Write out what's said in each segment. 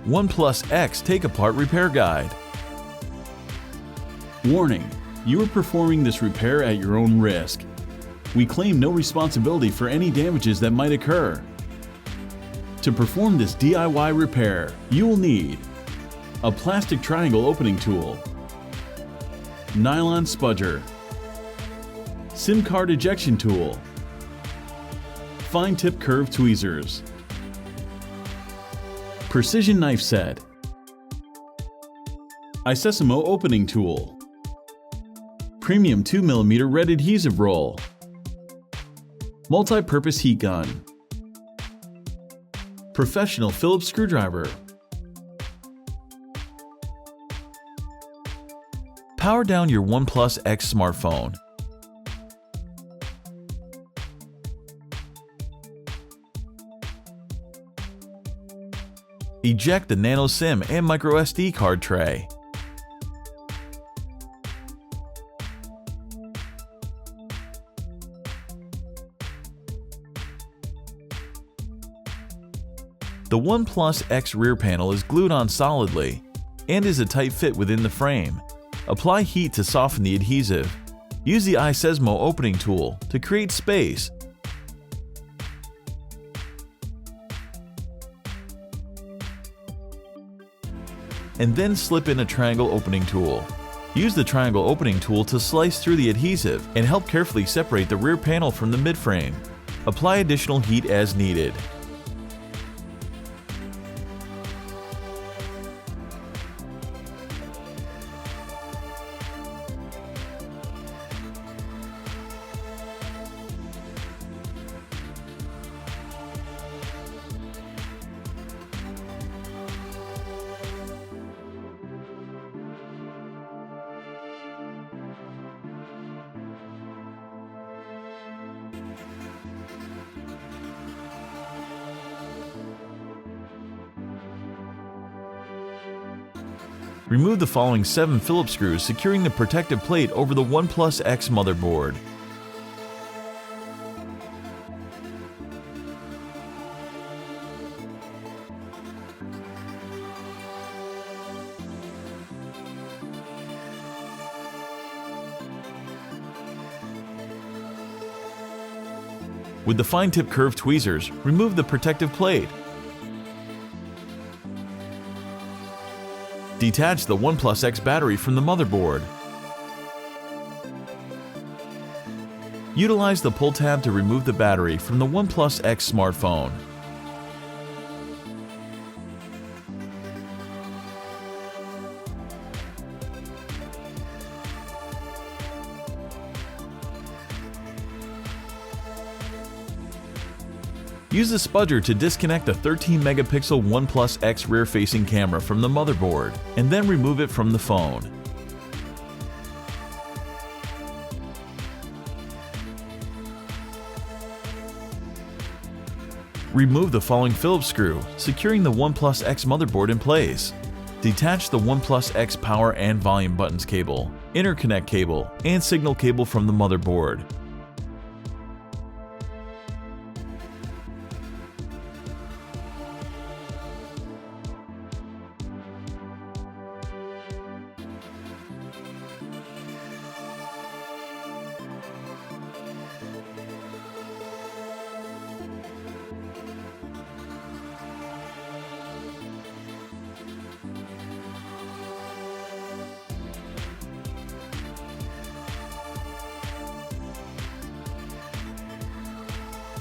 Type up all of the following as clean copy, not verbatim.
OnePlus X Take-Apart Repair Guide. Warning: you are performing this repair at your own risk. We claim no responsibility for any damages that might occur. To perform this DIY repair, you will need a plastic triangle opening tool, nylon spudger, SIM card ejection tool, fine tip curved tweezers, precision knife set, Isesimo opening tool, premium 2mm red adhesive roll, multi-purpose heat gun, professional Phillips screwdriver. Power down your OnePlus X smartphone. Eject the nano SIM and microSD card tray. The OnePlus X rear panel is glued on solidly and is a tight fit within the frame. Apply heat to soften the adhesive. Use the Isesimo opening tool to create space. And then slip in a triangle opening tool. Use the triangle opening tool to slice through the adhesive and help carefully separate the rear panel from the midframe. Apply additional heat as needed. Remove the following 7 Phillips screws securing the protective plate over the OnePlus X motherboard. With the fine tip curved tweezers, remove the protective plate. Detach the OnePlus X battery from the motherboard. Utilize the pull tab to remove the battery from the OnePlus X smartphone. Use the spudger to disconnect the 13-megapixel OnePlus X rear-facing camera from the motherboard, and then remove it from the phone. Remove the following Phillips screw, securing the OnePlus X motherboard in place. Detach the OnePlus X power and volume buttons cable, interconnect cable, and signal cable from the motherboard.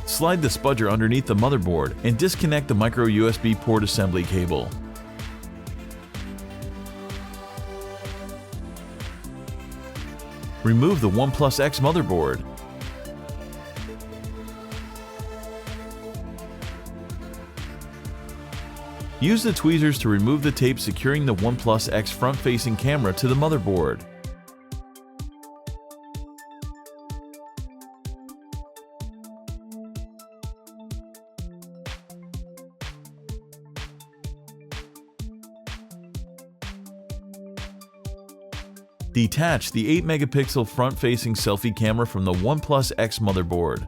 Slide the spudger underneath the motherboard and disconnect the micro USB port assembly cable. Remove the OnePlus X motherboard. Use the tweezers to remove the tape securing the OnePlus X front-facing camera to the motherboard. Detach the 8-megapixel front-facing selfie camera from the OnePlus X motherboard.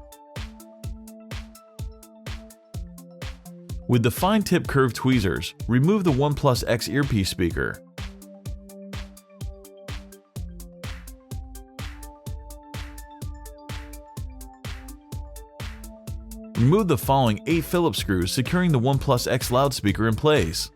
With the fine-tip curved tweezers, remove the OnePlus X earpiece speaker. Remove the following 8 Phillips screws securing the OnePlus X loudspeaker in place.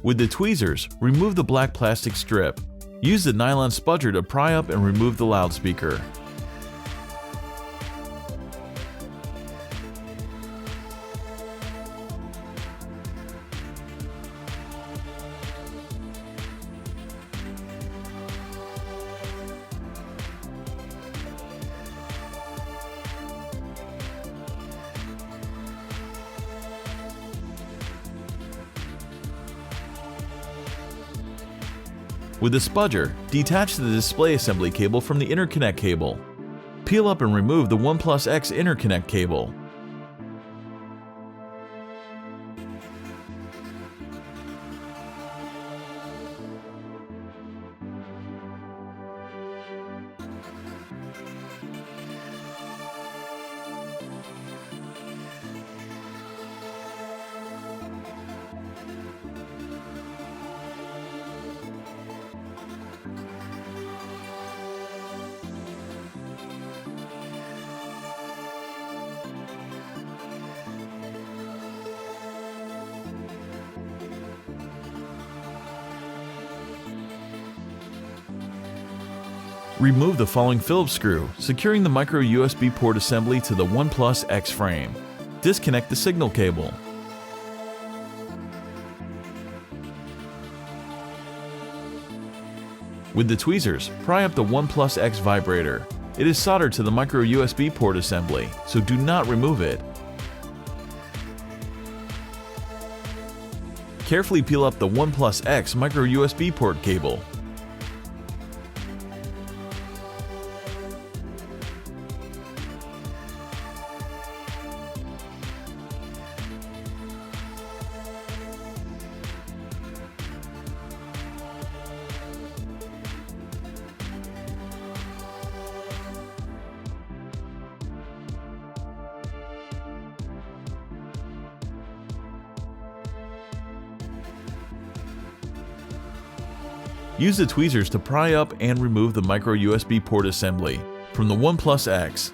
With the tweezers, remove the black plastic strip. Use the nylon spudger to pry up and remove the loudspeaker. With the spudger, detach the display assembly cable from the interconnect cable. Peel up and remove the OnePlus X interconnect cable. Remove the following Phillips screw, securing the micro USB port assembly to the OnePlus X frame. Disconnect the signal cable. With the tweezers, pry up the OnePlus X vibrator. It is soldered to the micro USB port assembly, so do not remove it. Carefully peel up the OnePlus X micro USB port cable. Use the tweezers to pry up and remove the micro USB port assembly from the OnePlus X.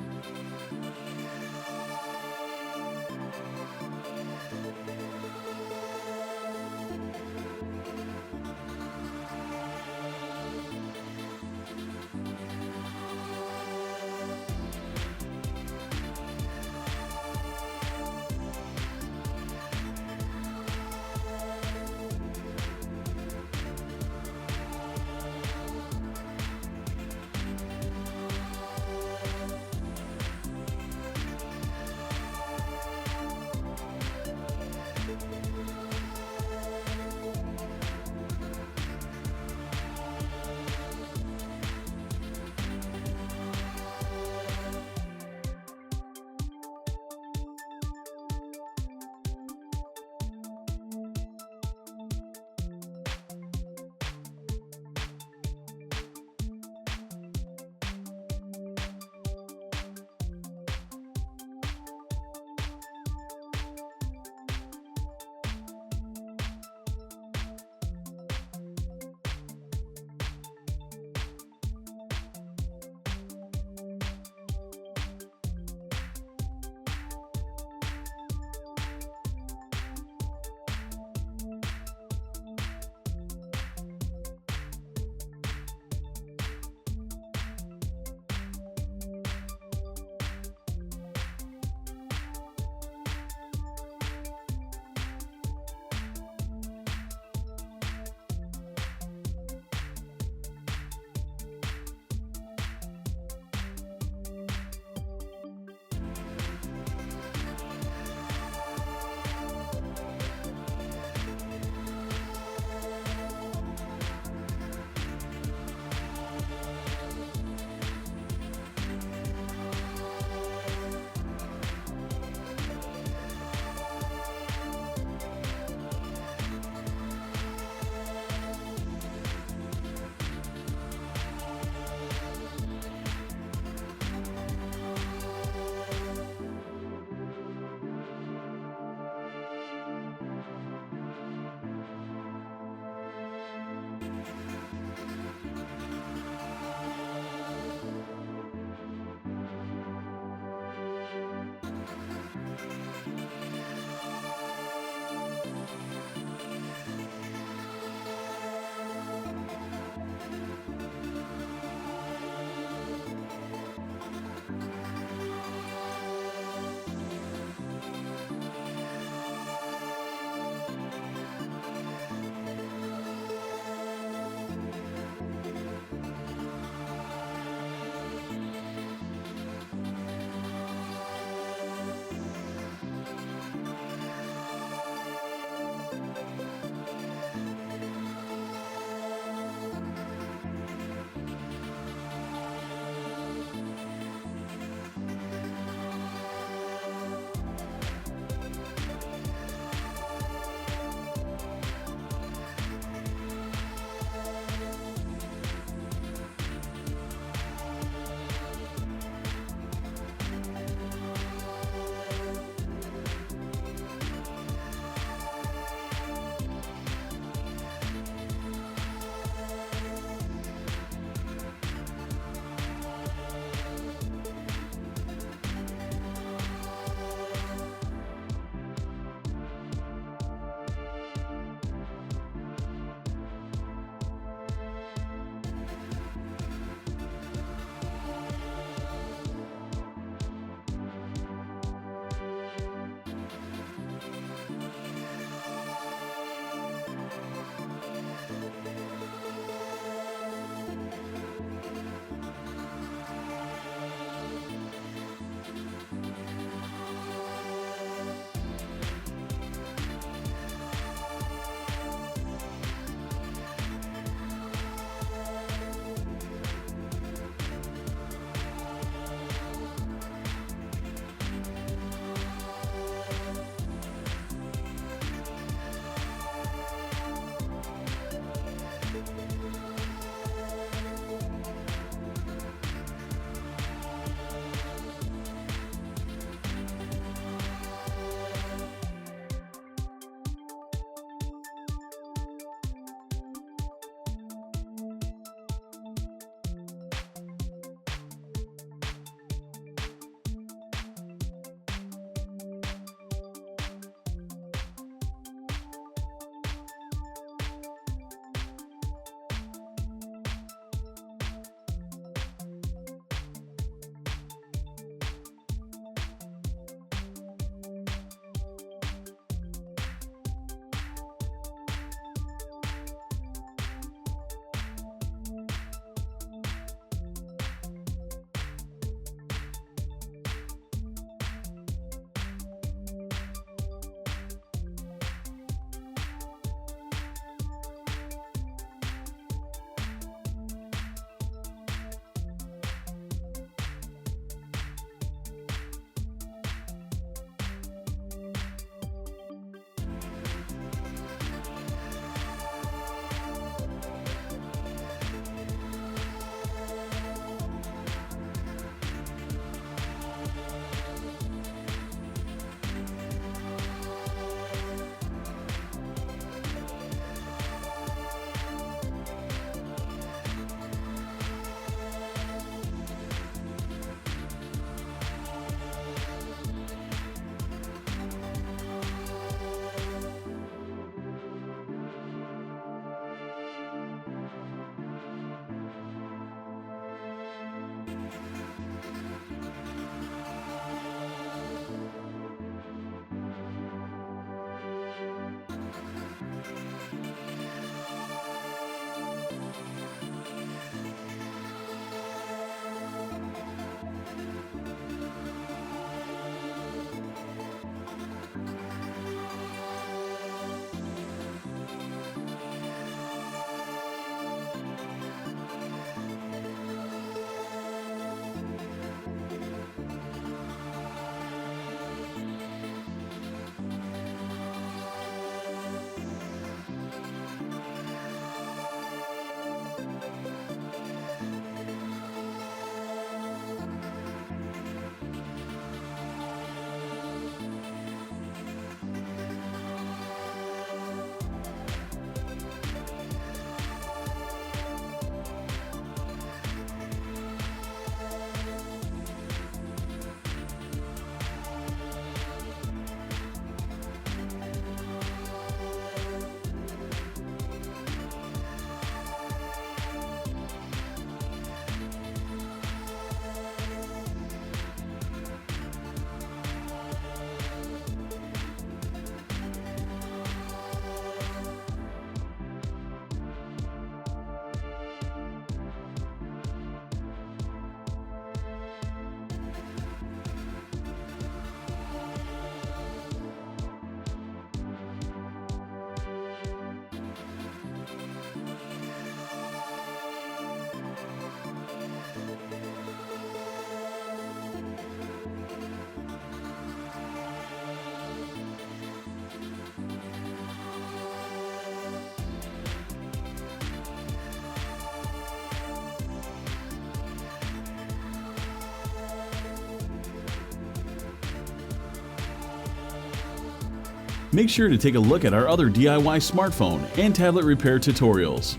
Make sure to take a look at our other DIY smartphone and tablet repair tutorials.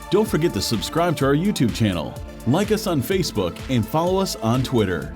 Don't forget to subscribe to our YouTube channel, like us on Facebook, and follow us on Twitter.